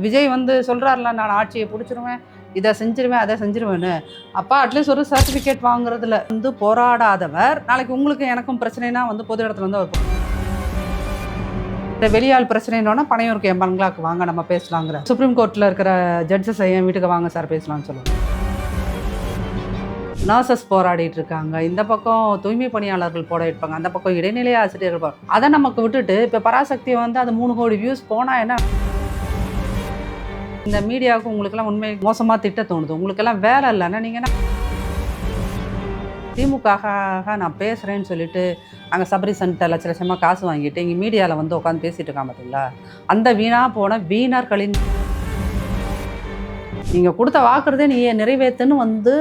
விஜய் வந்து சொல்கிறார்ல, நான் ஆட்சியை பிடிச்சிருவேன், இதை செஞ்சிருவேன், அதை செஞ்சிருவேன்னு. அப்போ அட்லீஸ்ட் ஒரு சர்டிஃபிகேட் வாங்குறதுல வந்து போராடாதவர், நாளைக்கு உங்களுக்கு எனக்கும் பிரச்சனைனா வந்து பொது இடத்துல வந்து அவர் இந்த வெளியால் பிரச்சனைனோன்னா பனையூருக்கு என் பங்களாக்கு வாங்க நம்ம பேசலாங்கிற. சுப்ரீம் கோர்ட்டில் இருக்கிற ஜட்ஜஸ் என் வீட்டுக்கு வாங்க சார் பேசலாம்னு சொல்லுவாங்க. நர்சஸ் போராடிட்டு இருக்காங்க, இந்த பக்கம் தூய்மை பணியாளர்கள் போராடிப்பாங்க, அந்த பக்கம் இடைநிலை ஆசிரியர்கள் அதை நமக்கு விட்டுட்டு இப்போ பராசக்தி வந்து அது 3 கோடி வியூஸ் போனால் என்ன? இந்த மீடியாவுக்கு உங்களுக்கெல்லாம் உண்மை மோசமாக திட்ட தோணுது. உங்களுக்கெல்லாம் வேலை இல்லைன்னா நீங்கள் என்ன திமுகக்காக நான் பேசுகிறேன்னு சொல்லிட்டு அங்கே சபரி சென்டர் லட்ச லட்சமாக காசு வாங்கிட்டு இங்கே மீடியாவில் வந்து உட்காந்து பேசிகிட்டு இருக்கான் பார்த்தீங்களா? அந்த வீணாக போன வீணர்களின் நீங்கள் கொடுத்த வாக்குறதே நீ நிறைவேற்றுன்னு வந்து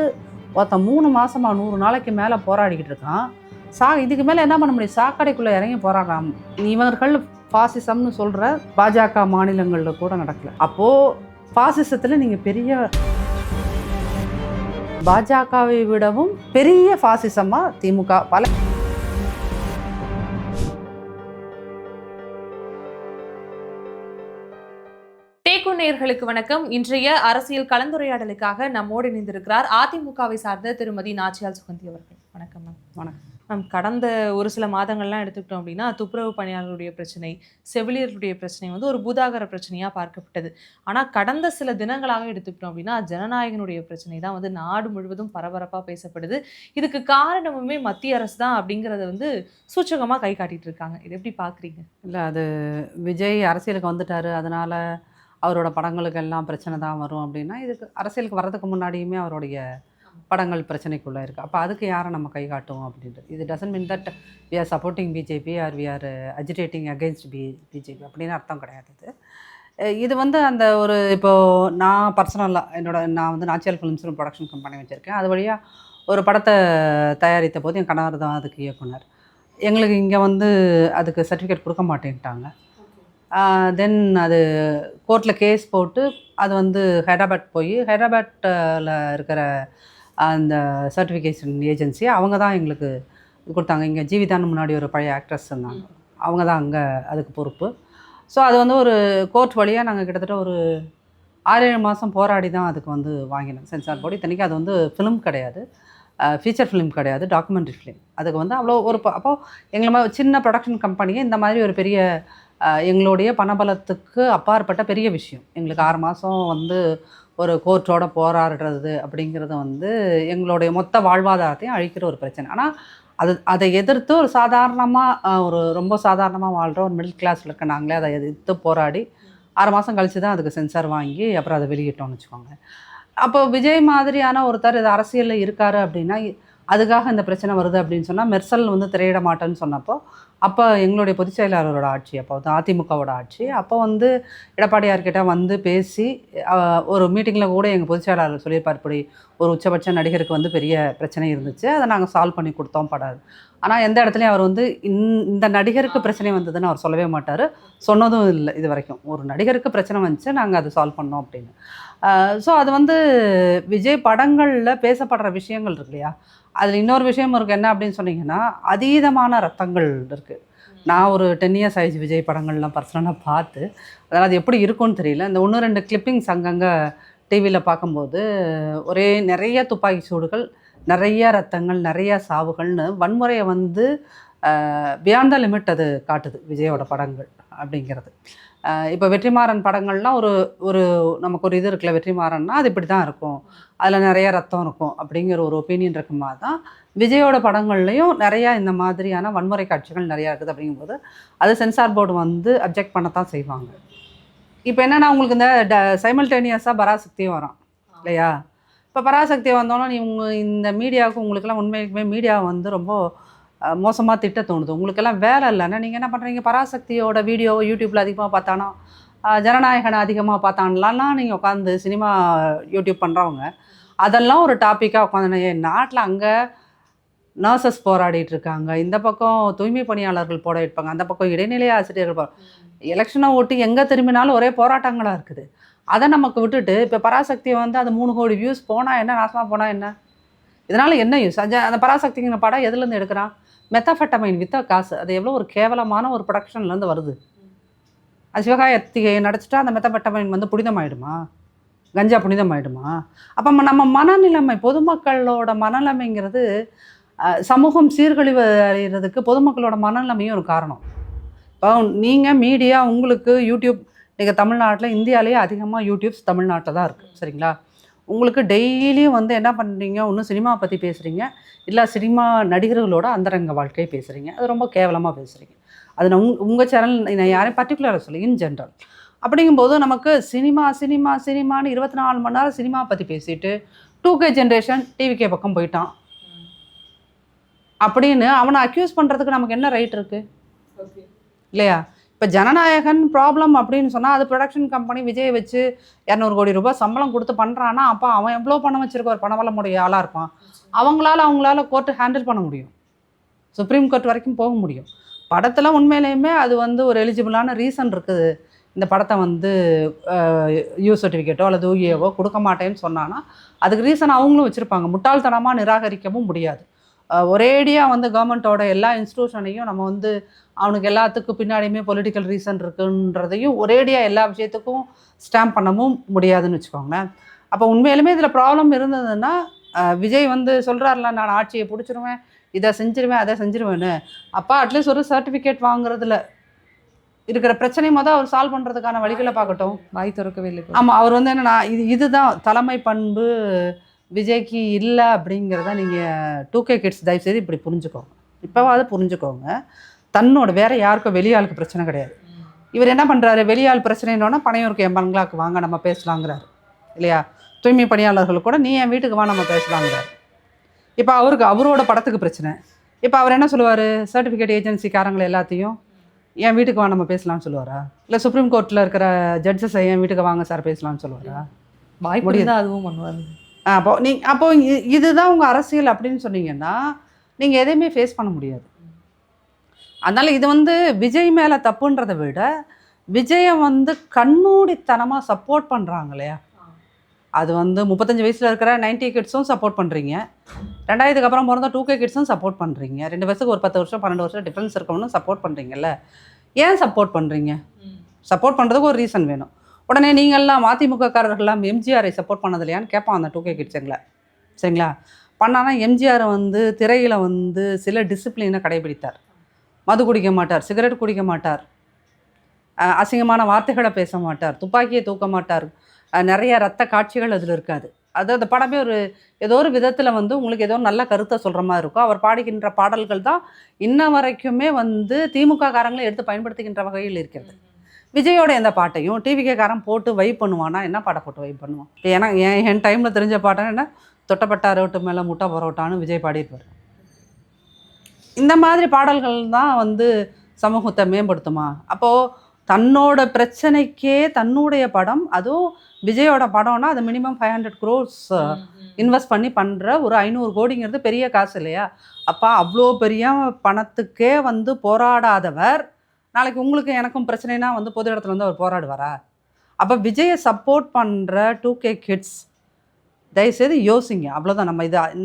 ஒருத்தன் 3 மாதமாக 100 நாளைக்கு மேலே போராடிக்கிட்டு இருக்கான். இதுக்கு மேலே என்ன பண்ண முடியும்? சாக்கடைக்குள்ளே இறங்கி போராடுறான். இவர்கள் பாசிசம்னு சொல்கிற பாஜக மாநிலங்களில் கூட நடக்கல. அப்போது பாசிசத்தில் நீங்கள் பெரிய பாஜகவை விடவும் பெரிய பாசிசமாக திமுக பல. நேயர்களுக்கு வணக்கம். இன்றைய அரசியல் கலந்துரையாடலுக்காக நம்மோடு இணைந்திருக்கிறார் அதிமுகவை சார்ந்த திருமதி நாச்சியால் சுகந்தி அவர்கள். வணக்கம் மேம். வணக்கம் மேம். கடந்த ஒரு சில மாதங்கள்லாம் எடுத்துக்கிட்டோம் அப்படின்னா துப்புரவு பணியாளர்களுடைய பிரச்சனை, செவிலியர்களுடைய பிரச்சனை வந்து ஒரு பூதாகர பிரச்சனையாக பார்க்கப்பட்டது. ஆனால் கடந்த சில தினங்களாக எடுத்துக்கிட்டோம் அப்படின்னா ஜனநாயகனுடைய பிரச்சனை தான் வந்து நாடு முழுவதும் பரபரப்பாக பேசப்படுது. இதுக்கு காரணமுமே மத்திய அரசு தான் அப்படிங்கிறத வந்து சூச்சகமாக கை காட்டிட்டு இருக்காங்க. இது எப்படி பார்க்குறீங்க? இல்லை, அது விஜய் அரசியலுக்கு வந்துட்டார், அதனால் அவரோட படங்களுக்கு எல்லாம் பிரச்சனை தான் வரும் அப்படின்னா, இதுக்கு அரசியலுக்கு வர்றதுக்கு முன்னாடியுமே அவருடைய படங்கள் பிரச்சனைக்குள்ளே இருக்குது. அப்போ அதுக்கு யாரை நம்ம கை காட்டுவோம் அப்படின்றது. இது doesn't mean that we are supporting BJP or we are agitating against BJP அப்படின்னு அர்த்தம் கிடையாது. இது வந்து அந்த ஒரு இப்போது நான் பர்சனலாக நான் வந்து நாச்சியால் ஃபிலிம்ஸ் ப்ரொடக்ஷன் கம்பெனி வச்சுருக்கேன். அது வழியாக ஒரு படத்தை தயாரித்த போது என் கணவர் தான் அதுக்கு இயக்குனர். எங்களுக்கு இங்கே வந்து அதுக்கு சர்டிஃபிகேட் கொடுக்க மாட்டேன்ட்டாங்க. தென் அது கோர்ட்டில் கேஸ் போட்டு அது வந்து ஹைதராபாத் போய் ஹைதராபாத்தில் இருக்கிற அந்த சர்டிஃபிகேஷன் ஏஜென்சி அவங்க தான் எங்களுக்கு கொடுத்தாங்க. இங்கே ஜீவிதான்னு முன்னாடி ஒரு பழைய ஆக்ட்ரஸ் இருந்தாங்க, அவங்க தான் அங்கே அதுக்கு பொறுப்பு. ஸோ அது வந்து ஒரு கோர்ட் வழியாக நாங்கள் கிட்டத்தட்ட ஒரு 6-7 மாதம் போராடி தான் அதுக்கு வந்து வாங்கினோம் சென்சார் போர்டு. இத்தனைக்கு அது வந்து ஃபிலிம் கிடையாது, ஃபீச்சர் ஃபிலிம் கிடையாது, டாக்குமெண்ட்ரி ஃபிலிம். அதுக்கு வந்து அவ்வளோ ஒரு அப்போது எங்களை மாதிரி சின்ன ப்ரொடக்ஷன் கம்பெனியே இந்த மாதிரி ஒரு பெரிய எங்களுடைய பணபலத்துக்கு அப்பாற்பட்ட பெரிய விஷயம். எங்களுக்கு 6 மாதம் வந்து ஒரு கோர்ட்டோட போராடுறது அப்படிங்கிறது வந்து எங்களுடைய மொத்த வாழ்வாதாரத்தையும் அழிக்கிற ஒரு பிரச்சனை. ஆனால் அதை எதிர்த்து ஒரு சாதாரணமாக ஒரு ரொம்ப சாதாரணமாக வாழ்கிற ஒரு மிடில் கிளாஸில் இருக்க நாங்களே அதை எதிர்த்து போராடி 6 மாதம் கழித்து தான் அதுக்கு சென்சார் வாங்கி அப்புறம் அதை வெளியிட்டோம்னு வச்சுக்கோங்க. அப்போ விஜய் மாதிரியான ஒருத்தர் இது அரசியலில் இருக்கார் அப்படின்னா அதுக்காக இந்த பிரச்சனை வருது அப்படின்னு சொன்னால் மெர்சல் வந்து திரையிட மாட்டேன்னு சொன்னப்போ அப்போ எங்களுடைய பொதுச் செயலாளரோட ஆட்சி, அப்போ வந்து அதிமுகவோட ஆட்சி. அப்போ வந்து எடப்பாடியார்கிட்ட வந்து பேசி ஒரு மீட்டிங்கில் கூட எங்கள் பொதுச் செயலாளர் சொல்லியிருப்பார், இப்படி ஒரு உச்சபட்ச நடிகருக்கு வந்து பெரிய பிரச்சனை இருந்துச்சு, அதை நாங்கள் சால்வ் பண்ணி கொடுத்தோம் படாது. ஆனால் எந்த இடத்துலையும் அவர் வந்து இந்த நடிகருக்கு பிரச்சனை வந்ததுன்னு அவர் சொல்லவே மாட்டார், சொன்னதும் இல்லை இது வரைக்கும். ஒரு நடிகருக்கு பிரச்சனை வந்துச்சு, நாங்கள் அதை சால்வ் பண்ணோம் அப்படின்னு. ஸோ அது வந்து விஜய் படங்களில் பேசப்படுற விஷயங்கள் இருக்கு இல்லையா, அதில் இன்னொரு விஷயம் இருக்குது. என்ன அப்படின்னு சொன்னீங்கன்னா, அதீதமான ரத்தங்கள் இருக்குது. நான் ஒரு 10 இயர்ஸ் ஆயிடுச்சு விஜய் படங்கள்லாம் பர்சனலாக பார்த்து. அதனால் அது எப்படி இருக்கும்னு தெரியல. இந்த 1-2 கிளிப்பிங்ஸ் அங்கங்கே டிவியில் பார்க்கும்போது ஒரே நிறைய துப்பாக்கி சூடுகள், நிறைய ரத்தங்கள், நிறைய சாவுகள்னு வன்முறையை வந்து பியாண்ட் த லிமிட் அது காட்டுது விஜயோட படங்கள் அப்படிங்கிறது. இப்போ வெற்றிமாறன் படங்கள்லாம் ஒரு நமக்கு ஒரு இது இருக்குல்ல, வெற்றிமாறன்னா அது இப்படி தான் இருக்கும், அதில் நிறைய ரத்தம் இருக்கும் அப்படிங்கிற ஒரு ஒப்பீனியன் இருக்குமா தான் விஜயோட படங்கள்லையும் நிறையா இந்த மாதிரியான வன்முறை காட்சிகள் நிறையா இருக்குது. அப்படிங்கும்போது அது சென்சார் போர்டு வந்து அப்ஜெக்ட் பண்ணத்தான் செய்வாங்க. இப்போ என்னென்னா உங்களுக்கு இந்த சைமல்டேனியஸாக பராசக்தியும் வரும் இல்லையா. இப்போ பராசக்தி வந்தோன்னா இந்த மீடியாவுக்கு உங்களுக்கெல்லாம் உண்மைக்குமே மீடியா வந்து ரொம்ப மோசமாக திட்ட தோணுது. உங்களுக்கெல்லாம் வேலை இல்லைன்னா நீங்கள் என்ன பண்ணுறீங்க, பராசக்தியோட வீடியோ யூடியூப்பில் அதிகமாக பார்த்தானா, ஜனநாயகனை அதிகமாக பார்த்தான்லாம் நீங்கள் உட்காந்து சினிமா யூடியூப் பண்ணுறவங்க அதெல்லாம் ஒரு டாப்பிக்காக உட்காந்து என் நாட்டில் அங்கே நர்சஸ் போராடிட்டு இருக்காங்க, இந்த பக்கம் தூய்மை பணியாளர்கள் போராடிப்பாங்க, அந்த பக்கம் இடைநிலை ஆசிரியர்கள் எலெக்ஷனை ஓட்டி எங்கே திரும்பினாலும் ஒரே போராட்டங்களாக இருக்குது. அதை நமக்கு விட்டுட்டு இப்போ பராசக்தி வந்து அது 3 கோடி வியூஸ் போனால் என்ன, நாசமாக போனால் என்ன, இதனால் என்ன யூஸ்? அந்த பராசக்திங்கிற படம் எதுலேருந்து எடுக்கிறான்? மெத்தாஃபெட்டமைன் வித்த காசு. அது எவ்வளோ ஒரு கேவலமான ஒரு ப்ரொடக்ஷன்லேருந்து வருது. அது சிவகார்த்திகேயன் நடிச்சிட்டா அந்த மெத்தப்பட்டவன் வந்து புனிதமாயிடுமா? கஞ்சா புனிதமாயிடுமா? அப்போ நம்ம மனநிலைமை, பொதுமக்களோட மனநிலைமைங்கிறது சமூகம் சீர்கழிவு அடைகிறதுக்கு பொதுமக்களோட மனநிலைமையும் ஒரு காரணம். இப்போ நீங்கள் மீடியா, உங்களுக்கு யூடியூப், நீங்கள் தமிழ்நாட்டில் இந்தியாவிலேயே அதிகமாக யூடியூப்ஸ் தமிழ்நாட்டில் தான் இருக்குது, சரிங்களா? உங்களுக்கு டெய்லியும் வந்து என்ன பண்ணுறீங்க, ஒன்றும் சினிமா பற்றி பேசுகிறீங்க, இல்லை சினிமா நடிகர்களோட அந்தரங்க வாழ்க்கையை பேசுகிறீங்க. அது ரொம்ப கேவலமாக பேசுகிறீங்க. அது நான் உங்கள் சேனல், நான் யாரையும் பர்டிகுலராக சொல்லி, இன் ஜென்ரல். அப்படிங்கும்போது நமக்கு சினிமா சினிமா சினிமான்னு 24 மணி நேரம் சினிமா பற்றி பேசிட்டு 2K ஜென்ரேஷன் டிவிகே பக்கம் போயிட்டான் அப்படின்னு அவனை அக்யூஸ் பண்ணுறதுக்கு நமக்கு என்ன ரைட் இருக்குது இல்லையா? இப்போ ஜனநாயகன் ப்ராப்ளம் அப்படின்னு சொன்னால் அது ப்ரொடக்ஷன் கம்பெனி விஜயை வச்சு 200 கோடி ரூபாய் சம்பளம் கொடுத்து பண்ணுறான்னா அப்போ அவன் எவ்வளோ பணம் வச்சுருக்க ஒரு பணவளமுடைய ஆளாக இருப்பான். அவங்களால கோர்ட்டு ஹேண்டில் பண்ண முடியும், சுப்ரீம் கோர்ட் வரைக்கும் போக முடியும். படத்தில் உண்மையிலேயுமே அது வந்து ஒரு எலிஜிபிளான ரீசன் இருக்குது, இந்த படத்தை வந்து யூ சர்டிஃபிகேட்டோ அல்லது யூஏவோ கொடுக்க மாட்டேன்னு சொன்னான்னா அதுக்கு ரீசன் அவங்களும் வச்சுருப்பாங்க. முட்டாள்தனமாக நிராகரிக்கவும் முடியாது. ஒரேடியாக வந்து கவர்மெண்ட்டோட எல்லா இன்ஸ்டியூஷனையும் நம்ம வந்து அவனுக்கு எல்லாத்துக்கும் பின்னாடியுமே பொலிட்டிக்கல் ரீசன் இருக்குன்றதையும் ஒரேடியாக எல்லா விஷயத்துக்கும் ஸ்டாம்ப் பண்ணவும் முடியாதுன்னு வச்சுக்கோங்களேன். அப்போ உண்மையிலுமே இதில் ப்ராப்ளம் இருந்ததுன்னா விஜய் வந்து சொல்கிறார்ல, நான் ஆட்சியை பிடிச்சிருவேன், இதை செஞ்சிருவேன் அதை செஞ்சிருவேன்னு. அப்போ அட்லீஸ்ட் ஒரு சர்டிஃபிகேட் வாங்குறதுல இருக்கிற பிரச்சனை அவர் சால்வ் பண்ணுறதுக்கான வழிகளை பார்க்கட்டும். வாய் திறக்கவே இல்லை. ஆமாம், அவர் வந்து என்னன்னா இதுதான் தலைமை பண்பு விஜய்க்கு இல்லை அப்படிங்கிறத நீங்கள் 2K கிட்ஸ் தயவுசெய்து இப்படி புரிஞ்சுக்கோங்க. இப்போவாது புரிஞ்சுக்கோங்க. தன்னோட வேறு யாருக்கும் வெளியாளுக்கு பிரச்சனை கிடையாது. இவர் என்ன பண்ணுறாரு, வெளியாள் பிரச்சனைன்னொன்னா பனையூருக்கு என் பங்களாக்கு வாங்க நம்ம பேசலாங்கிறாரு இல்லையா? தூய்மை பணியாளர்கள் கூட நீ என் வீட்டுக்கு வா நம்ம பேசலாங்கிறாரு. இப்போ அவரோட படத்துக்கு பிரச்சனை. இப்போ அவர் என்ன சொல்லுவார், சர்டிஃபிகேட் ஏஜென்சிக்காரங்களை எல்லாத்தையும் என் வீட்டுக்கு வா நம்ம பேசலாம்னு சொல்லுவாரா? இல்லை சுப்ரீம் கோர்ட்டில் இருக்கிற ஜட்ஜஸை என் வீட்டுக்கு வாங்க சார் பேசலாம்னு சொல்லுவாரா? வாய்ப்பு தான் அதுவும் பண்ணுவார். அப்போ இதுதான் உங்கள் அரசியல் அப்படின்னு சொன்னீங்கன்னா நீங்கள் எதையுமே ஃபேஸ் பண்ண முடியாது. அதனால் இது வந்து விஜய் மேலே தப்புன்றதை விட விஜயை வந்து கண்மூடித்தனமாக சப்போர்ட் பண்ணுறாங்க இல்லையா? அது வந்து 35 வயசில் இருக்கிற 90 கிட்ஸும் சப்போர்ட் பண்ணுறீங்க, 2000க்கு அப்புறம் பிறந்த 2K கிட்ஸும் சப்போர்ட் பண்ணுறீங்க, 2 வருஷத்துக்கு ஒரு 10 வருஷம் 12 வருஷம் டிஃப்ரென்ஸ் இருக்கவனும் சப்போர்ட் பண்ணுறீங்கல்ல. ஏன் சப்போர்ட் பண்ணுறீங்க? சப்போர்ட் பண்ணுறதுக்கு ஒரு ரீசன் வேணும். உடனே நீங்கள்லாம் அதிமுககாரர்கள்லாம் எம்ஜிஆரை சப்போர்ட் பண்ணது இல்லையான்னு கேட்பான் அந்த 2K கிட்ஸுங்களை, சரிங்களா? பண்ணானா எம்ஜிஆரை வந்து திரையில் வந்து சில டிசிப்ளினை கடைபிடித்தார். மது குடிக்க மாட்டார், சிகரெட் குடிக்க மாட்டார், அசிங்கமான வார்த்தைகளை பேச மாட்டார், துப்பாக்கியை தூக்க மாட்டார், நிறைய ரத்த காட்சிகள் அதில் இருக்காது. அது அந்த படமே ஏதோ ஒரு விதத்தில் வந்து உங்களுக்கு ஏதோ நல்ல கருத்தை சொல்கிற மாதிரி இருக்கும். அவர் பாடுகின்ற பாடல்கள் தான் இன்ன வரைக்குமே வந்து திமுக காரங்களை எடுத்து பயன்படுத்துகின்ற வகையில் இருக்கிறது. விஜயோட எந்த பாட்டையும் டிவிகேக்காரன் போட்டு வைப் பண்ணுவானா? என்ன பாட்டை போட்டு வைப் பண்ணுவான்? ஏன்னா என் டைமில் தெரிஞ்ச பாட்டை என்ன, தொட்டப்பட்ட ரோட்டு மேலே முட்டை பரோட்டான்னு விஜய் பாடியிருப்பார். இந்த மாதிரி பாடல்கள் தான் வந்து சமூகத்தை மேம்படுத்துமா? அப்போது தன்னோட பிரச்சனைக்கே தன்னுடைய படம், அதுவும் விஜயோட படம்னா அது மினிமம் 500 crores இன்வெஸ்ட் பண்ணி பண்ணுற ஒரு 500 கோடிங்கிறது பெரிய காசு இல்லையா? அப்போ அவ்வளோ பெரிய பணத்துக்கே வந்து போராடாதவர் நாளைக்கு உங்களுக்கு எனக்கும் பிரச்சனைனா வந்து பொது இடத்துல வந்து அவர் போராடுவாரா? அப்போ விஜயை சப்போர்ட் பண்ணுற 2K கிட்ஸ் தயவுசெய்து யோசிங்க. அவ்வளோதான்.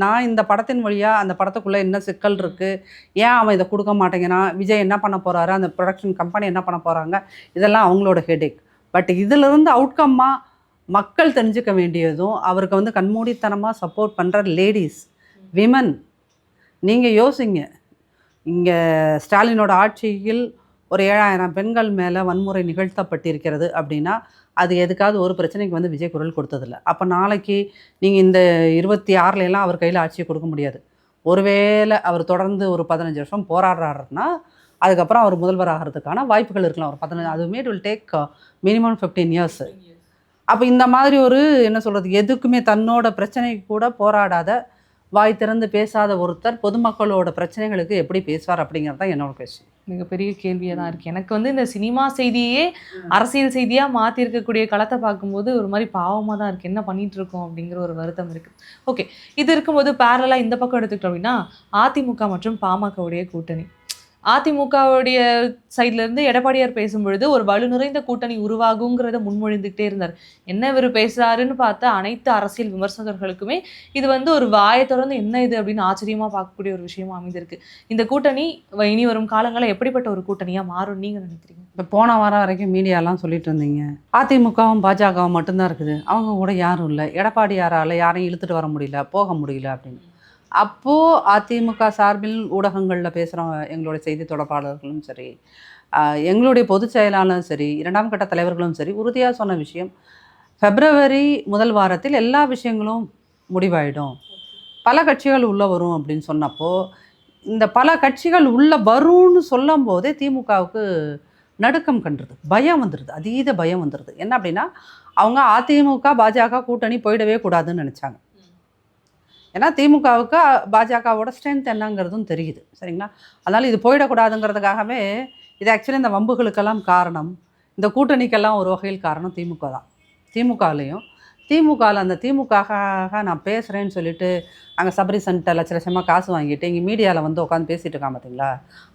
நான் இந்த படத்தின் வழியாக அந்த படத்துக்குள்ளே என்ன சிக்கல் இருக்குது, ஏன் அவன் இதை கொடுக்க மாட்டேங்கிறான், விஜய் என்ன பண்ண போகிறாரு, அந்த ப்ரொடக்ஷன் கம்பெனி என்ன பண்ண போகிறாங்க, இதெல்லாம் அவங்களோட ஹெடேக். பட் இதிலிருந்து அவுட்கம்மாக மக்கள் தெரிஞ்சுக்க வேண்டியதும் அவருக்கு வந்து கண்மூடித்தனமாக சப்போர்ட் பண்ணுற லேடிஸ், விமன், நீங்கள் யோசிங்க. இங்கே ஸ்டாலினோட ஆட்சியில் ஒரு 7000 பெண்கள் மேலே வன்முறை நிகழ்த்தப்பட்டிருக்கிறது அப்படின்னா அது எதுக்காவது ஒரு பிரச்சனைக்கு வந்து விஜய் குரல் கொடுத்ததில்ல. அப்போ நாளைக்கு நீங்கள் இந்த 26 அவர் கையில் ஆட்சியை கொடுக்க முடியாது. ஒருவேளை அவர் தொடர்ந்து ஒரு 15 வருஷம் போராடுறாருன்னா அதுக்கப்புறம் அவர் முதல்வர் ஆகிறதுக்கான வாய்ப்புகள் இருக்கலாம். ஒரு 15, அதுவுமே it will take minimum 15 years. அப்போ இந்த மாதிரி ஒரு என்ன சொல்கிறது, எதுக்குமே தன்னோட பிரச்சனைக்கு கூட போராடாத, வாய் திறந்து பேசாத ஒருத்தர் பொதுமக்களோட பிரச்சனைகளுக்கு எப்படி பேசுவார் அப்படிங்கிறது தான் என்னோட கொஸ்டின். மிகப்பெரிய கேள்வியாக தான் இருக்குது. எனக்கு வந்து இந்த சினிமா செய்தியே அரசியல் செய்தியாக மாற்றிருக்கக்கூடிய களத்தை பார்க்கும்போது ஒரு மாதிரி பாவமாக தான் இருக்குது. என்ன பண்ணிகிட்டு இருக்கோம் அப்படிங்கிற ஒரு வருத்தம் இருக்குது. ஓகே, இது இருக்கும்போது பேரலாக இந்த பக்கம் எடுத்துக்கிட்டோம் அப்படின்னா அதிமுக மற்றும் பாமகவுடைய கூட்டணி. அதிமுகவுடைய சைட்ல இருந்து எடப்பாடியார் பேசும்பொழுது ஒரு வலு நிறைந்த கூட்டணி உருவாகுங்கிறத முன்மொழிந்துகிட்டே இருந்தார். என்ன இவர் பேசுறாருன்னு பார்த்தா அனைத்து அரசியல் விமர்சகர்களுக்குமே இது ஒரு வாயை திறந்து என்ன இது அப்படின்னு ஆச்சரியமா பார்க்கக்கூடிய ஒரு விஷயமா அமைந்திருக்கு. இந்த கூட்டணி இனி வரும் காலங்களில் எப்படிப்பட்ட ஒரு கூட்டணியா மாறும் நீங்க நினைக்கிறீங்க? இப்போ போன வாரம் வரைக்கும் மீடியாலாம் சொல்லிட்டு இருந்தீங்க, அதிமுகவும் பாஜகவும் மட்டும்தான் இருக்குது, அவங்க கூட யாரும் இல்லை, எடப்பாடியாரால் யாரையும் இழுத்துட்டு வர முடியல, போக முடியல அப்படின்னு. அப்போது அதிமுக சார்பில் ஊடகங்களில் பேசுகிறவங்க, எங்களுடைய செய்தி தொடர்பாளர்களும் சரி, எங்களுடைய பொதுச் செயலாளரும் சரி, 2ஆம் கட்ட தலைவர்களும் சரி, உறுதியாக சொன்ன விஷயம், பிப்ரவரி முதல் வாரத்தில் எல்லா விஷயங்களும் முடிவாயிடும், பல கட்சிகள் உள்ளே வரும் அப்படின்னு சொன்னப்போ, இந்த பல கட்சிகள் உள்ளே வரும்னு சொல்லும் போதே திமுகவுக்கு நடுக்கம் கண்டுருது, பயம் வந்துடுது, அதீத பயம் வந்துடுது. என்ன அப்படின்னா, அவங்க அதிமுக பாஜக கூட்டணி போயிடவே கூடாதுன்னு நினச்சாங்க. ஏன்னா திமுகவுக்கு பாஜகவோட ஸ்ட்ரென்த் என்னங்கிறதும் தெரியுது, சரிங்களா? அதனால் இது போயிடக்கூடாதுங்கிறதுக்காகவே, இது ஆக்சுவலி இந்த வம்புகளுக்கெல்லாம் காரணம், இந்த கூட்டணிக்கெல்லாம் ஒரு வகையில் காரணம் திமுக தான். திமுகவில் அந்த திமுகக்காக நான் பேசுகிறேன்னு சொல்லிட்டு அங்கே சபரிசன்ட்ட லட்ச லட்சமாக காசு வாங்கிட்டு இங்கே மீடியாவில் உட்காந்து பேசிகிட்டு இருக்கான் பார்த்தீங்களா,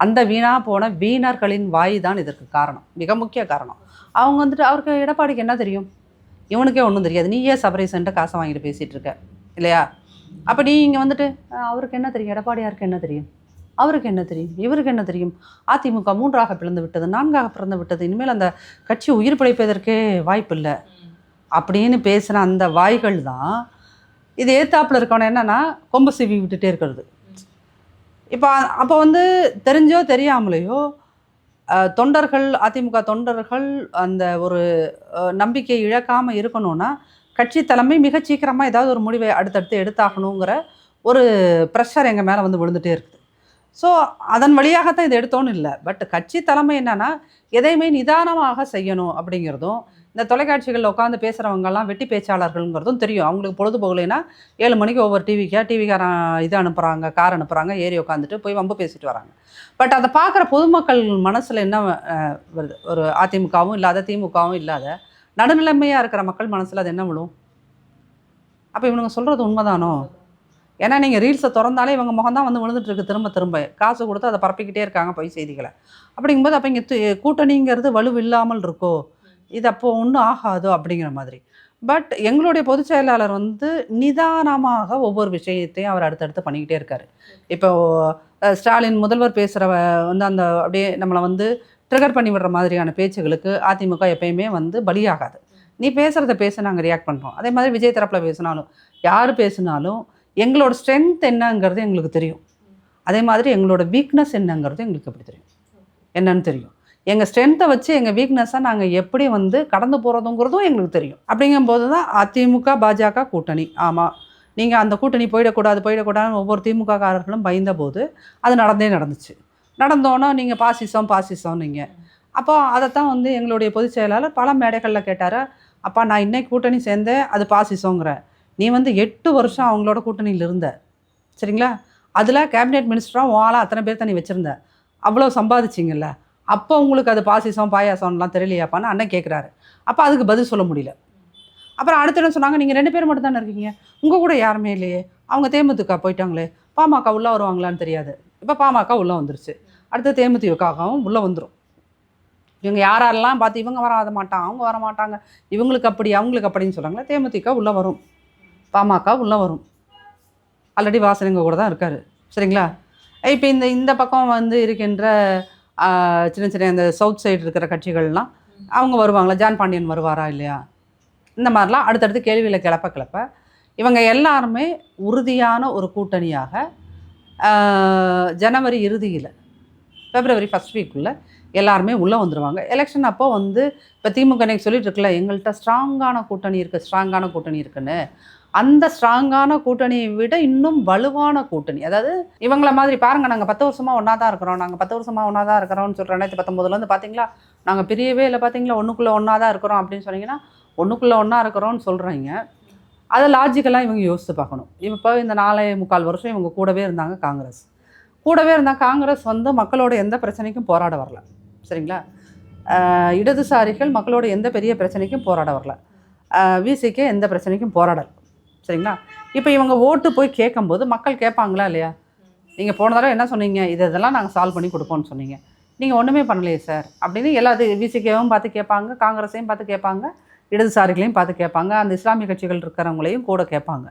அந்த வீணாக போன வீணர்களின் வாய் தான் இதற்கு காரணம், மிக முக்கிய காரணம். அவங்க அவருக்கு எடப்பாடிக்கு என்ன தெரியும், இவனுக்கே ஒன்றும் தெரியாது, நீயே சபரிசன்ட்ட காசை வாங்கிட்டு பேசிகிட்டு இருக்க இல்லையா? அப்போ நீ இங்கே அவருக்கு என்ன தெரியும், எடப்பாடியாருக்கு என்ன தெரியும், அவருக்கு என்ன தெரியும், இவருக்கு என்ன தெரியும், அதிமுக 3ஆக பிளந்து விட்டது, 4ஆக பிறந்து விட்டது, இனிமேல் அந்த கட்சி உயிர் பிழைப்பதற்கே வாய்ப்பு இல்லை அப்படின்னு பேசுகிற அந்த வாய்கள் தான் இது ஏத்தாப்பில் இருக்கணும். என்னென்னா கொம்பு சீவி விட்டுட்டே இருக்கிறது. அப்போ தெரிஞ்சோ தெரியாமலையோ தொண்டர்கள், அதிமுக தொண்டர்கள் அந்த ஒரு நம்பிக்கையை இழக்காமல் இருக்கணும்னா கட்சி தலைமை மிக சீக்கிரமாக ஏதாவது ஒரு முடிவை அடுத்தடுத்து எடுத்தாகணுங்கிற ஒரு ப்ரெஷர் எங்கள் மேலே விழுந்துகிட்டே இருக்குது. ஸோ அதன் வழியாகத்தான் இதை எடுத்தோன்னு இல்லை, பட் கட்சி தலைமை என்னென்னா எதையுமே நிதானமாக செய்யணும் அப்படிங்கிறதும், இந்த தொலைக்காட்சிகளில் உட்காந்து பேசுகிறவங்கெல்லாம் வெட்டி பேச்சாளர்கள்ங்கிறதும் தெரியும். அவங்களுக்கு பொழுது போகலைன்னா 7 மணிக்கு ஒவ்வொரு டிவிக்காரன் இது அனுப்புகிறாங்க, கார் அனுப்புகிறாங்க, ஏறி உட்காந்துட்டு போய் வம்பு பேசிட்டு வராங்க. பட் அதை பார்க்குற பொதுமக்கள் மனசில் என்ன வருது, ஒரு அதிமுகவும் இல்லாத திமுகவும் இல்லாத நடுநிலைமையாக இருக்கிற மக்கள் மனசில் அது என்ன விழும்? அப்போ இவனுங்க சொல்கிறது உண்மைதானோ? ஏன்னா நீங்கள் ரீல்ஸை திறந்தாலே இவங்க முகம் தான் விழுந்துட்டுருக்கு, திரும்ப திரும்ப காசு கொடுத்து அதை பரப்பிக்கிட்டே இருக்காங்க பொய் செய்திகளை. அப்படிங்கும்போது அப்போ இங்கே கூட்டணிங்கிறது வலு இல்லாமல் இருக்கோ, இது அப்போ ஒன்றும் ஆகாதோ அப்படிங்கிற மாதிரி. பட் எங்களுடைய பொதுச் செயலாளர் நிதானமாக ஒவ்வொரு விஷயத்தையும் அவர் அடுத்தடுத்து பண்ணிக்கிட்டே இருக்கார். இப்போ ஸ்டாலின் முதல்வர் பேசுகிற அந்த அப்படியே நம்மளை ட்ரிகர் பண்ணி விடுற மாதிரியான பேச்சுகளுக்கு அதிமுக எப்பயுமே பலியாகாது. நீ பேசுகிறத பேச நாங்கள் ரியாக்ட் பண்ணுறோம். அதே மாதிரி விஜய் தரப்பில் பேசினாலும் யார் பேசினாலும் எங்களோட ஸ்ட்ரென்த் என்னங்கிறது எங்களுக்கு தெரியும், அதே மாதிரி எங்களோட வீக்னஸ் என்னங்கிறது எங்களுக்கு எப்படி தெரியும், என்னன்னு தெரியும். எங்கள் ஸ்ட்ரென்த்தை வச்சு எங்கள் வீக்னஸை நாங்கள் எப்படி கடந்து போகிறதுங்கிறதும் எங்களுக்கு தெரியும். அப்படிங்கும்போது தான் அதிமுக பாஜக கூட்டணி. ஆமாம், நீங்கள் அந்த கூட்டணி போயிடக்கூடாதுன்னு ஒவ்வொரு திமுககாரர்களும் பயந்த போது அது நடந்துச்சு. நடந்தோன்னா நீங்கள் பாசிசம் நீங்கள். அப்போ அதைத்தான் எங்களுடைய பொதுச் செயலாளர் பல மேடைகளில் கேட்டார், அப்பா நான் இன்னைக்கு கூட்டணி சேர்ந்தேன், அது பாசிசங்கிற, நீ 8 வருஷம் அவங்களோட கூட்டணியில் இருந்த, சரிங்களா? அதில் கேபினெட் மினிஸ்டராக வாழா அத்தனை பேர் தான் நீ வச்சுருந்த, அவ்வளோ சம்பாதிச்சிங்கல்ல, அப்போ உங்களுக்கு அது பாசிசம் பாயாசம்லாம் தெரியலையாப்பான்னு அண்ணன் கேட்குறாரு. அப்போ அதுக்கு பதில் சொல்ல முடியல. அப்புறம் அடுத்த இடம் சொன்னாங்க, நீங்கள் 2 பேர் மட்டும் தானே இருக்கீங்க, உங்கள் கூட யாருமே இல்லையே, அவங்க தேமுதிக போயிட்டாங்களே, பாமக உள்ளே வருவாங்களான்னு தெரியாது. இப்போ பாமக உள்ளே வந்துருச்சு, அடுத்து தேமுதிகவும் உள்ளே வந்துடும். இவங்க யாரெல்லாம் பார்த்து இவங்க வராத மாட்டாங்க, அவங்க வர மாட்டாங்க, இவங்களுக்கு அப்படி அவங்களுக்கு அப்படின்னு சொல்கிறாங்களே, தேமுதிக உள்ளே வரும், பாமக உள்ளே வரும். ஆல்ரெடி வாசனிங்க கூட தான் இருக்கார், சரிங்களா? இப்போ இந்த பக்கம் இருக்கின்ற சின்ன அந்த சவுத் சைடு இருக்கிற கட்சிகள்லாம் அவங்க வருவாங்களா, ஜான் பாண்டியன் வருவாரா இல்லையா, இந்த மாதிரிலாம் அடுத்தடுத்து கேள்வியில் கிளப்ப இவங்க எல்லாருமே உறுதியான ஒரு கூட்டணியாக ஜனவரி இறுதியில் பிப்ரவரி ஃபஸ்ட் வீக்குள்ளே எல்லாருமே உள்ளே வந்துடுவாங்க. எலெக்ஷன் அப்போ இப்போ திமுக எனக்கு சொல்லிட்டு இருக்குல்ல, எங்கள்கிட்ட ஸ்ட்ராங்கான கூட்டணி இருக்குன்னு, அந்த ஸ்ட்ராங்கான கூட்டணியை விட இன்னும் வலுவான கூட்டணி, அதாவது இவங்கள மாதிரி பாருங்கள், நாங்கள் 10 வருஷமாக ஒன்றா தான் இருக்கிறோம்னு சொல்கிறேன். 2019 பார்த்தீங்களா, நாங்கள் பிரியவே இல்லை பார்த்தீங்களா, ஒன்றுக்குள்ளே ஒன்றா தான் இருக்கிறோம் அப்படின்னு சொன்னீங்கன்னா, ஒன்றுக்குள்ளே ஒன்றா இருக்கிறோன்னு சொல்கிறீங்க. அதை லாஜிக்கலாக இவங்க யோசித்து பார்க்கணும். இப்போ இந்த 4.25 வருஷம் இவங்க கூடவே இருந்தாங்க, காங்கிரஸ் மக்களோட எந்த பிரச்சனைக்கும் போராட வரல, சரிங்களா? இடதுசாரிகள் மக்களோட எந்த பெரிய பிரச்சனைக்கும் போராட வரல, விசிகே எந்த பிரச்சனைக்கும் போராடல, சரிங்களா? இப்போ இவங்க ஓட்டு போய் கேட்கும்போது மக்கள் கேட்பாங்களா இல்லையா, நீங்கள் போன தடவை என்ன சொன்னீங்க, இதெல்லாம் நாங்கள் சால்வ் பண்ணி கொடுப்போம்னு சொன்னீங்க, நீங்கள் ஒன்றுமே பண்ணலையே சார் அப்படின்னு எல்லாத்தையும் விசிகேவும் பார்த்து கேட்பாங்க, காங்கிரஸையும் பார்த்து கேட்பாங்க, இடதுசாரிகளையும் பார்த்து கேட்பாங்க, அந்த இஸ்லாமிய கட்சிகள் இருக்கிறவங்களையும் கூட கேட்பாங்க.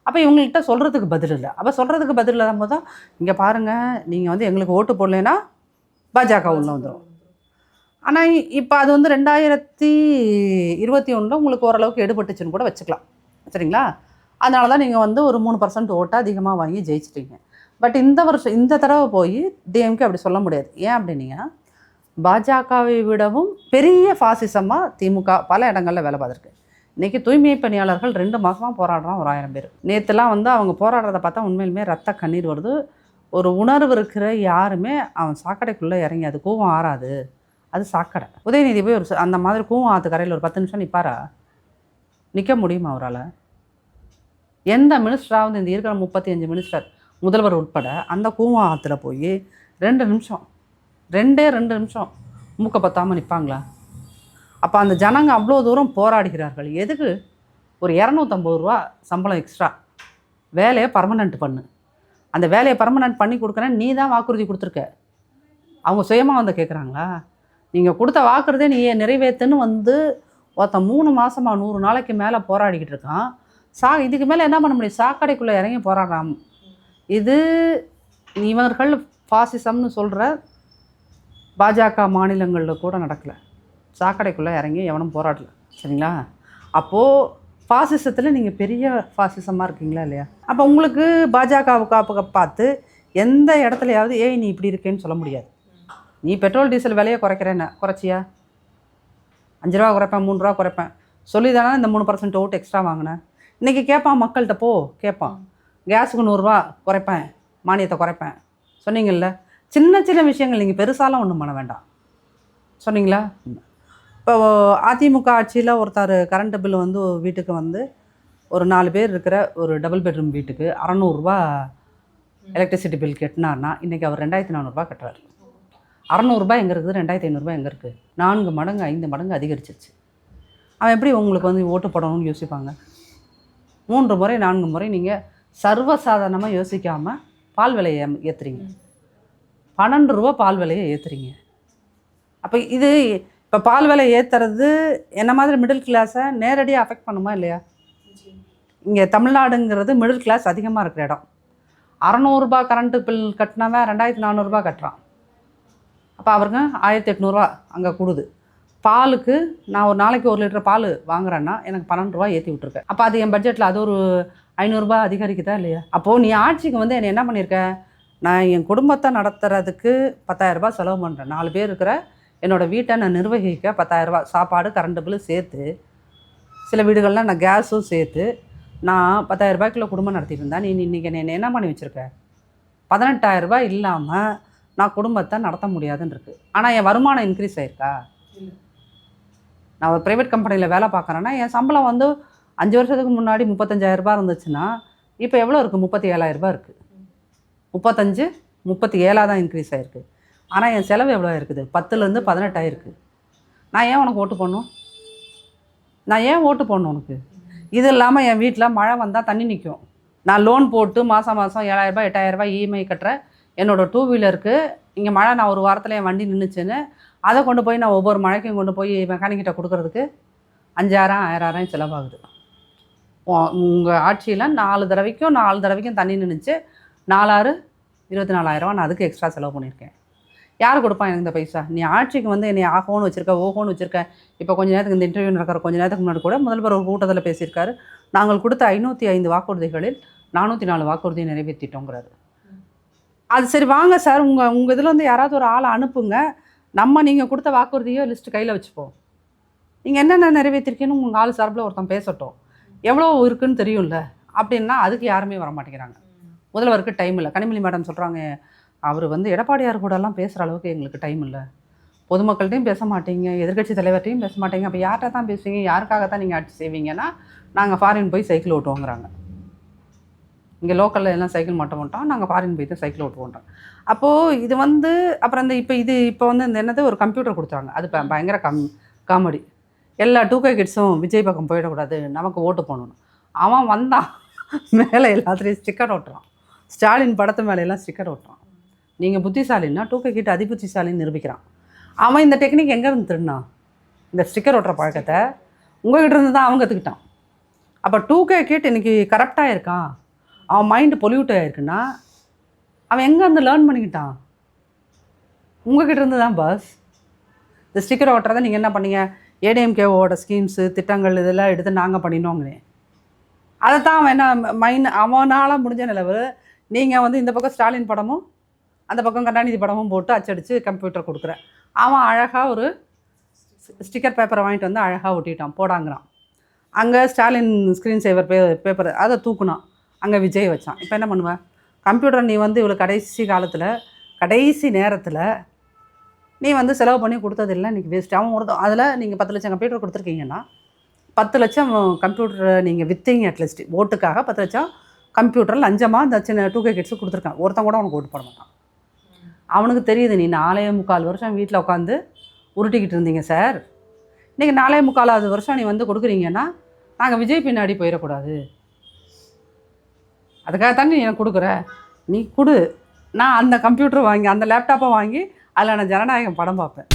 அப்போ இவங்கள்ட்ட சொல்கிறதுக்கு பதில் இல்லை. அப்போ சொல்கிறதுக்கு பதில் இல்லாமல் போது தான் இங்கே பாருங்கள், நீங்கள் வந்து எங்களுக்கு ஓட்டு போடலைன்னா பாஜக உள்ள வந்துடும். ஆனால் இப்போ அது வந்து 2021 உங்களுக்கு ஓரளவுக்கு எடுபட்டுச்சுன்னு கூட வச்சுக்கலாம், சரிங்களா? அதனால தான் நீங்கள் வந்து ஒரு 3% ஓட்டை அதிகமாக வாங்கி ஜெயிச்சிட்டீங்க. பட் இந்த வருஷம் இந்த தடவை போய் டிஎம்கே அப்படி சொல்ல முடியாது. ஏன் அப்படின்னீங்க, பாஜகவை விடவும் பெரிய ஃபாசிசமாக திமுக பல இடங்களில் வேலை பார்த்துருக்கு. இன்றைக்கி தூய்மை பணியாளர்கள் 2 மாதமாக போராடுறான், ஒரு 1000 பேர். நேற்றுலாம் வந்து அவங்க போராடுறத பார்த்தா உண்மையிலுமே ரத்த கண்ணீர் வருது. ஒரு உணர்வு இருக்கிற யாருமே அவன் சாக்கடைக்குள்ளே இறங்கி அது கூவம் ஆறாது, அது சாக்கடை. உதயநிதி போய் ஒரு அந்த மாதிரி கூவம் ஆற்று கரையில் ஒரு 10 நிமிஷம் நிற்பாரா? நிற்க முடியுமா அவரால்? எந்த மினிஸ்டராவது இந்த இருக்கிற 35 மினிஸ்டர் முதல்வர் உட்பட அந்த கூவம் ஆற்றுல போய் 2 நிமிஷம் மூக்க பத்தாமல் நிற்பாங்களா? அப்போ அந்த ஜனங்க அவ்வளோ தூரம் போராடுகிறார்கள். எதுக்கு? ஒரு 250 ரூபா சம்பளம் எக்ஸ்ட்ரா, வேலையை பர்மனெண்ட் பண்ணு. அந்த வேலையை பர்மனெண்ட் பண்ணி கொடுக்குறேன், நீ தான் வாக்குறுதி கொடுத்துருக்க. அவங்க சுயமாக வந்து கேட்குறாங்களா? நீங்கள் கொடுத்த வாக்குறுதியை நீ நிறைவேற்றுன்னு வந்து ஒருத்தன் 3 மாதமாக 100 நாளைக்கு மேலே போராடிக்கிட்டு இருக்கான். இதுக்கு மேலே என்ன பண்ண முடியும்? சாக்கடைக்குள்ளே இறங்கி போராடுறான். இது இவர்கள் ஃபாசிசம்னு சொல்கிற பாஜக மாநிலங்களில் கூட நடக்கலை. சாக்கடைக்குள்ளே இறங்கி எவனும் போராடல, சரிங்களா? அப்போது ஃபாசிசத்தில் நீங்கள் பெரிய ஃபாசிசமாக இருக்கீங்களா இல்லையா? அப்போ உங்களுக்கு பாஜகவுக்கு பார்த்து எந்த இடத்துலையாவது ஏய் நீ இப்படி இருக்கேன்னு சொல்ல முடியாது. நீ பெட்ரோல் டீசல் விலையை குறைக்கிறேன்னு குறைச்சியா? 5 ரூபா குறைப்பேன், 3 ரூபா குறைப்பேன் சொல்லி தானே இந்த 3% ஓட்டு எக்ஸ்ட்ரா வாங்கினேன். இன்றைக்கி கேட்பான், மக்கள்கிட்ட கேட்பான், கேஸுக்கு 100 ரூபா குறைப்பேன், மானியத்தை குறைப்பேன் சொன்னீங்கள்ல. சின்ன சின்ன விஷயங்கள் நீங்கள் பெருசாலாம் ஒன்றும் பண்ண வேண்டாம் சொன்னீங்களா? இப்போ அதிமுக ஆட்சியில் ஒருத்தர் கரண்ட் பில் வந்து வீட்டுக்கு வந்து ஒரு 4 பேர் இருக்கிற ஒரு டபுள் பெட்ரூம் வீட்டுக்கு 600 ரூபா எலக்ட்ரிசிட்டி பில் கட்டினார்னா இன்றைக்கி அவர் 2400 ரூபா கட்டுறாரு. 600 ரூபாய் எங்கே இருக்குது? 2500 ரூபாய் எங்கே இருக்குது? 4 மடங்கு 5 மடங்கு அதிகரிச்சிருச்சு. அவன் எப்படி உங்களுக்கு வந்து ஓட்டு போடணும்னு யோசிப்பாங்க? 3 முறை 4 முறை நீங்கள் சர்வசாதாரணமாக யோசிக்காமல் பால் விலையை ஏற்றுறீங்க. 12 ரூபா பால் விலையை ஏற்றுறீங்க. அப்போ இது இப்போ பால் விலை ஏற்றுறது என்ன மாதிரி மிடில் கிளாஸை நேரடியாக அஃபெக்ட் பண்ணுமா இல்லையா? இங்கே தமிழ்நாடுங்கிறது மிடில் கிளாஸ் அதிகமாக இருக்கிற இடம். 600 ரூபா கரண்ட்டு பில் கட்டினவன் 2400 ரூபா கட்டுறான். அப்போ அவருங்க 1800 ரூபா அங்கே கூடுது. பாலுக்கு நான் ஒரு நாளைக்கு 1 லிட்டர் பால் வாங்குறேன்னா எனக்கு 12 ரூபா ஏற்றி விட்ருக்கேன். அப்போ அது என் பட்ஜெட்டில் அது ஒரு 500 ரூபா அதிகரிக்குதா இல்லையா? அப்போது நீ ஆட்சிக்கு வந்து என்னை என்ன பண்ணியிருக்க? நான் என் குடும்பத்தை நடத்துறதுக்கு 10000 ரூபா செலவு பண்ணுறேன். 4 பேர் இருக்கிற என்னோடய வீட்டை நான் நிர்வகிக்க 10000 ரூபா சாப்பாடு கரண்ட் பில்லு சேர்த்து, சில வீடுகளில் நான் கேஸும் சேர்த்து நான் 10000 ரூபாய்க்குள்ள குடும்பம் நடத்திட்டு இருந்தேன். நீ இன்றைக்கி என்னை என்ன பண்ணி வச்சுருக்க? 18000 ரூபாய் இல்லாமல் நான் குடும்பத்தை நடத்த முடியாதுன்னு இருக்குது. ஆனால் என் வருமானம் இன்க்ரீஸ் ஆகிருக்கா? நான் ஒரு ப்ரைவேட் கம்பெனியில் வேலை பார்க்குறேன்னா என் சம்பளம் வந்து 5 வருஷத்துக்கு முன்னாடி 35000 ரூபாய் இருந்துச்சுன்னா இப்போ எவ்வளோ இருக்குது? 37000 ரூபாய் இருக்குது. 37 தான் இன்க்ரீஸ் ஆகிருக்கு. ஆனால் என் செலவு எவ்வளோ இருக்குது? 10லேருந்து 18 ஆகிருக்கு. நான் ஏன் உனக்கு ஓட்டு போடணும்? உனக்கு? இது இல்லாமல் என் வீட்டில் மழை வந்தால் தண்ணி நிற்கும். நான் லோன் போட்டு மாதம் 7000 ரூபாய் 8000 ரூபாய் இஎம்ஐ கட்டுற என்னோடய 2 வீலருக்கு இங்கே மழை நான் ஒரு வாரத்தில் என் வண்டி நின்றுச்சுன்னு அதை கொண்டு போய் நான் ஒவ்வொரு மழைக்கும் கொண்டு போய் மெக்கானிக்கிட்ட கொடுக்கறதுக்கு 5000 1000 செலவாகுது. உங்கள் ஆட்சியில் 4 தடவைக்கும் தண்ணி நின்றுச்சு. 4 24000 நான் அதுக்கு எக்ஸ்ட்ரா செலவு பண்ணியிருக்கேன். யார் கொடுப்பான் எனக்கு இந்த பைசா? நீ ஆட்சிக்கு வந்து என்னை ஆகோன்னு வச்சுருக்க, ஓஹோன்னு வச்சுருக்க. இப்போ கொஞ்ச நேரத்துக்கு இந்த இன்டர்வியூ நடக்கிற கொஞ்ச நேரத்துக்கு முன்னாடி கூட முதல்வர் ஒரு கூட்டத்தில் பேசியிருக்காரு. நாங்கள் கொடுத்த 505 வாக்குறுதிகளில் 404 வாக்குறுதியை நிறைவேற்றிட்டோங்கிறாரு. அது சரி, வாங்க சார், உங்கள் இதில் வந்து யாராவது ஒரு ஆளை அனுப்புங்க, நீங்கள் கொடுத்த வாக்குறுதியோ லிஸ்ட்டு கையில் வச்சுப்போம். நீங்கள் என்னென்ன நிறைவேற்றிருக்கீன்னு உங்கள் ஆள் சார்பில் ஒருத்தன் பேசட்டும், எவ்வளோ இருக்குன்னு தெரியும்ல அப்படின்னா அதுக்கு யாருமே வர மாட்டேங்கிறாங்க. முதல்வருக்கு டைம் இல்லை. கனிமொழி மேடம் சொல்கிறாங்க, அவர் வந்து எடப்பாடியார் கூடலாம் பேசுகிற அளவுக்கு எங்களுக்கு டைம் இல்லை. பொதுமக்கள்கிட்டையும் பேச மாட்டீங்க, எதிர்க்கட்சி தலைவர்கிட்டையும் பேச மாட்டீங்க. அப்போ யார்கிட்ட தான் பேசுவீங்க? யாருக்காகத்தான் நீங்கள் ஆட்சி செய்வீங்கன்னா நாங்கள் ஃபாரின் போய் சைக்கிள் ஓட்டுவோங்கிறாங்க. இங்கே லோக்கலில் எல்லாம் சைக்கிள் மாட்டோம், நாங்கள் ஃபாரின் போய் தான் சைக்கிள் ஓட்டுவோன்றோம். அப்போது இது வந்து அப்புறம் இப்போ வந்து இந்த என்னது ஒரு கம்ப்யூட்டர் கொடுத்தாங்க. அது பயங்கர காமெடி. எல்லா 2K கிட்ஸும் விஜய் பக்கம் போயிடக்கூடாது, நமக்கு ஓட்டு போடணும். அவன் வந்தான் மேலே எல்லாத்துலேயும் ஸ்டிக்கர் ஓட்டுறான். ஸ்டாலின் படத்து மேலையெல்லாம் ஸ்டிக்கர் ஒட்டுறான். நீங்கள் புத்திசாலின்னா 2K கிட்ட அதிபுத்திசாலின்னு நிரூபிக்கிறான். அவன் இந்த டெக்னிக் எங்கேருந்து திருடினான்? இந்த ஸ்டிக்கர் ஒட்டுற பழக்கத்தை உங்கள்கிட்ட இருந்து தான் அவங்க கற்றுக்கிட்டான். அப்போ 2K கிட் இன்றைக்கி கரப்டாக இருக்கான், அவன் மைண்டு பொல்யூட் ஆகிருக்குன்னா அவன் எங்கேருந்து லேர்ன் பண்ணிக்கிட்டான்? உங்கள்கிட்ட இருந்து தான் பாஸ். இந்த ஸ்டிக்கர் ஓட்டுறதை நீங்கள் என்ன பண்ணீங்க? ஏடிஎம்கேவோட ஸ்கீம்ஸு திட்டங்கள் இதெல்லாம் எடுத்து நாங்கள் பண்ணினோங்கண்ணே. அதை தான் அவன் என்ன அவனால் முடிஞ்ச நிலவு. நீங்கள் வந்து இந்த பக்கம் ஸ்டாலின் படமும் அந்த பக்கம் கருணாநிதி படமும் போட்டு அச்சடித்து கம்ப்யூட்டர் கொடுக்குறேன். அவன் அழகாக ஒரு ஸ்டிக்கர் பேப்பரை வாங்கிட்டு வந்து அழகாக ஒட்டிட்டான், போடாங்கிறான். அங்கே ஸ்டாலின் ஸ்க்ரீன் சேவர் பேப்பர் அதை தூக்குனான், அங்கே விஜய் வச்சான். இப்போ என்ன பண்ணுவேன்? கம்ப்யூட்டர் நீ வந்து இவ்வளோ கடைசி காலத்தில் கடைசி நேரத்தில் நீ வந்து செலவு பண்ணி கொடுத்ததில்லை, இன்றைக்கி வேஸ்ட். அவன் ஒரு அதில் நீங்கள் 10 லட்சம் கம்ப்யூட்டர் கொடுத்துருக்கீங்கன்னா 10 லட்சம் கம்ப்யூட்டரை நீங்கள் விற்றீங்க. அட்லீஸ்ட் ஓட்டுக்காக 10 லட்சம் கம்ப்யூட்டர் லஞ்சமாக இந்த சின்ன 2K கிட்ஸு கொடுத்துருக்கான். ஒருத்தன் கூட அவனுக்கு ஓட்டு போட மாட்டான். அவனுக்கு தெரியுது நீ 4.25 வருஷம் வீட்டில் உட்காந்து உருட்டிக்கிட்டு இருந்தீங்க சார். இன்றைக்கி 4.25 வருஷம் நீ வந்து கொடுக்குறீங்கன்னா நாங்கள் விஜய் பின்னாடி போயிடக்கூடாது, அதுக்காக தானே நீ எனக்கு கொடுக்குற. நீ கொடு, நான் அந்த கம்ப்யூட்டர் வாங்கி அந்த லேப்டாப்பை வாங்கி அதில் நான் ஜனநாயகம் படம் பார்ப்பேன்.